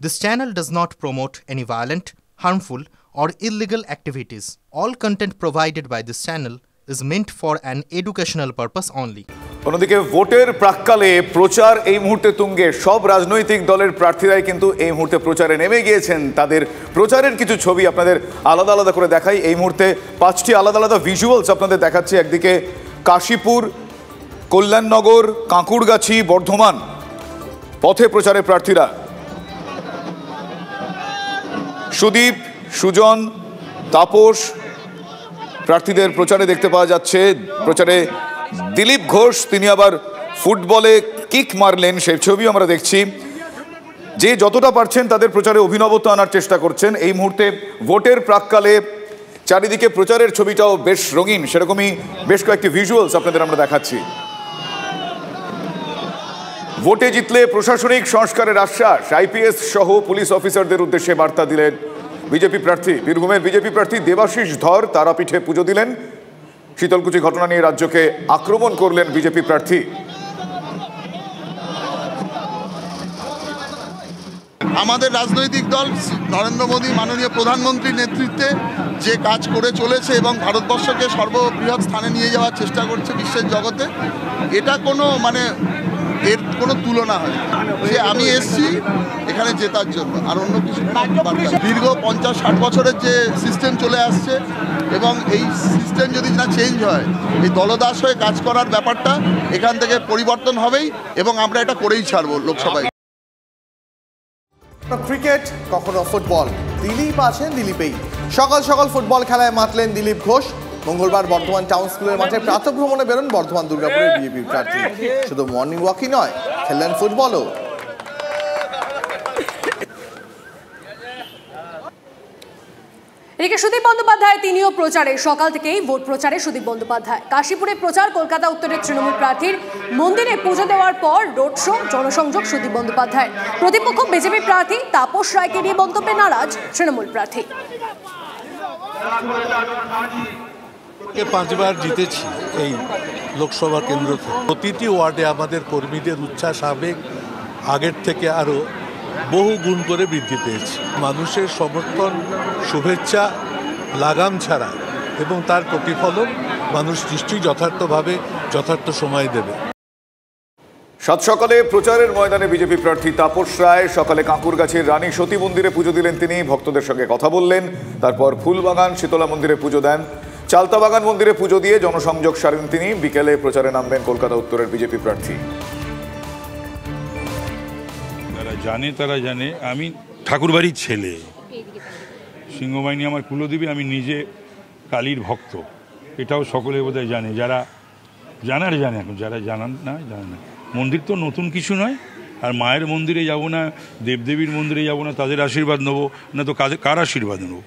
This channel does not promote any violent, harmful, or illegal activities. All content provided by this channel is meant for an educational purpose only. অন্যদিকে ভোটের প্রাক্কালে প্রচার এই মুহূর্তে তুঙ্গে। সব রাজনৈতিক দলের প্রার্থীরাই কিন্তু এই মুহূর্তে প্রচারে নেমে গিয়েছেন। তাদের প্রচারের কিছু ছবি আপনাদের আলাদা আলাদা করে দেখাই। এই মুহূর্তে 5টি আলাদা আলাদা ভিজুয়ালস আপনাদের দেখাচ্ছি। একদিকে কাশীপুর, কল্যাণনগর, কাঁকুড়গাছি, বর্ধমান পথে প্রচারে প্রার্থীরা। সুদীপ, সুজন, তাপস প্রার্থীদের প্রচারে দেখতে পাওয়া যাচ্ছে। প্রচারে দিলীপ ঘোষ, তিনি আবার ফুটবলে কিক মারলেন, সেই ছবি আমরা দেখছি। যে যতটা পারছেন তাদের প্রচারে অভিনবত্ব আনার চেষ্টা করছেন। এই মুহূর্তে ভোটের প্রাক্কালে চারিদিকে প্রচারের ছবিটাও বেশ রঙিন, সেরকমই বেশ কয়েকটি ভিজুয়ালস আপনাদের আমরা দেখাচ্ছি। ভোটে জিতলে প্রশাসনিক সংস্কারের আশ্বাস, আইপিএস সহ পুলিশ অফিসারদের উদ্দেশ্যে বার্তা দিলেন বিজেপি প্রার্থী। বীরভূমের বিজেপি প্রার্থী দেবাশিস ধর তারাপীঠে পুজো দিলেন। শীতলকুচি ঘটনা নিয়ে রাজ্যকে আক্রমণ করলেন বিজেপি প্রার্থী। আমাদের রাজনৈতিক দল নরেন্দ্র মোদী মাননীয় প্রধানমন্ত্রীর নেতৃত্বে যে কাজ করে চলেছে এবং ভারতবর্ষকে সর্ববৃহৎ স্থানে নিয়ে যাওয়ার চেষ্টা করছে বিশ্বের জগতে, এটা কোনো এর কোনো তুলনা হয় যে আমি এসছি এখানে জেতার জন্য, আর অন্য কিছু। দীর্ঘ 50-60 বছরের যে সিস্টেম চলে আসছে এবং এই সিস্টেম যদি না চেঞ্জ হয়, এই দলদাস হয়ে কাজ করার ব্যাপারটা এখান থেকে পরিবর্তন হবেই এবং আমরা এটা করেই ছাড়বো লোকসভায়। ক্রিকেট, কখনো ফুটবল, দিলীপ আছেন দিলীপেই। সকাল সকাল ফুটবল খেলায় মাতলেন দিলীপ ঘোষ। মঙ্গলবার বর্ধমান টাউন স্কুলের মাঠে প্রাতঃভ্রমণে বেরোন বর্ধমান দুর্গাপুরের বিজেপি প্রার্থী। শুধু মর্নিং ওয়াকই নয়, খেললেন ফুটবলও। এদিকে সুদীপ বন্দ্যোপাধ্যায় তিনিও প্রচারে, সকাল থেকেই ভোট প্রচারে সুদীপ বন্দ্যোপাধ্যায়। কাশীপুরে প্রচার, কলকাতা উত্তরের তৃণমূল প্রার্থীর মন্দিরে পুজো দেওয়ার পর রোড শো, জনসংযোগ সুদীপ বন্দ্যোপাধ্যায়। প্রতিপক্ষ বিজেপি প্রার্থী তাপস রায়কে নিয়ে মন্তব্যে নারাজ তৃণমূল প্রার্থী। 5বার জিতেছি এই লোকসভা কেন্দ্র থেকে। প্রতিটি ওয়ার্ডে আমাদের কর্মীদের উচ্ছ্বাস আবেগ আগের থেকে আরও বহু গুণ করে বৃদ্ধি পেয়েছে। মানুষের সমর্থন, শুভেচ্ছা লাগাম ছাড়া এবং তার প্রতিফলন মানুষ নিশ্চয়ই যথার্থভাবে যথার্থ সময় দেবে। সাত সকালে প্রচারের ময়দানে বিজেপি প্রার্থী তাপস রায়। সকালে কাঁকুরগাছির রানী সতী মন্দিরে পুজো দিলেন তিনি, ভক্তদের সঙ্গে কথা বললেন। তারপর ফুলবাগান, শীতলা মন্দিরে পুজো দেন। চালতাবাগান মন্দিরে পুজো দিয়ে জনসংযোগ সারেন তিনি। বিকেলে প্রচারে নামবেন কলকাতা উত্তরের বিজেপি প্রার্থী। তারা জানে আমি ঠাকুরবাড়ির ছেলে, সিংহবাহিনী আমার কুলদেবী, আমি নিজে কালীর ভক্ত। এটাও সকলে বোধহয় জানে, যারা জানার জানে, এখন যারা জানান না জানে না। মন্দির তো নতুন কিছু নয়, আর মায়ের মন্দিরে যাব না, দেবদেবীর মন্দিরে যাব না, তাদের আশীর্বাদ নেবো না তো কার আশীর্বাদ নেবো?